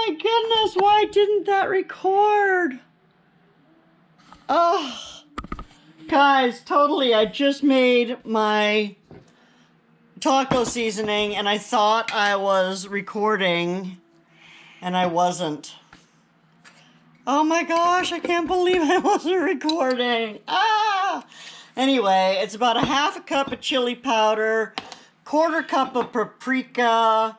my goodness, why didn't that record? Oh, guys, totally, I just made my taco seasoning and I thought I was recording and I wasn't. Oh my gosh, I can't believe I wasn't recording. Ah! Anyway, it's about a half a cup of chili powder, quarter cup of paprika,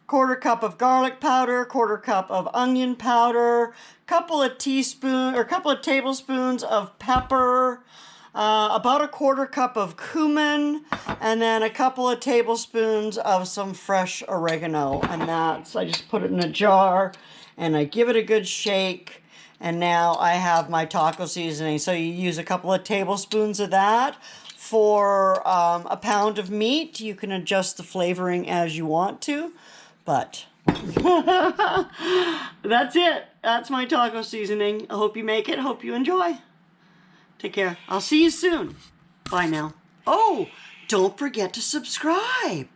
quarter cup of garlic powder, quarter cup of onion powder, couple of tablespoons of pepper, about a quarter cup of cumin, and then a couple of tablespoons of some fresh oregano. And I just put it in a jar and I give it a good shake. And now I have my taco seasoning. So you use a couple of tablespoons of that. For a pound of meat, you can adjust the flavoring as you want to. But that's it. That's my taco seasoning. I hope you make it. Hope you enjoy. Take care. I'll see you soon. Bye now. Oh, don't forget to subscribe.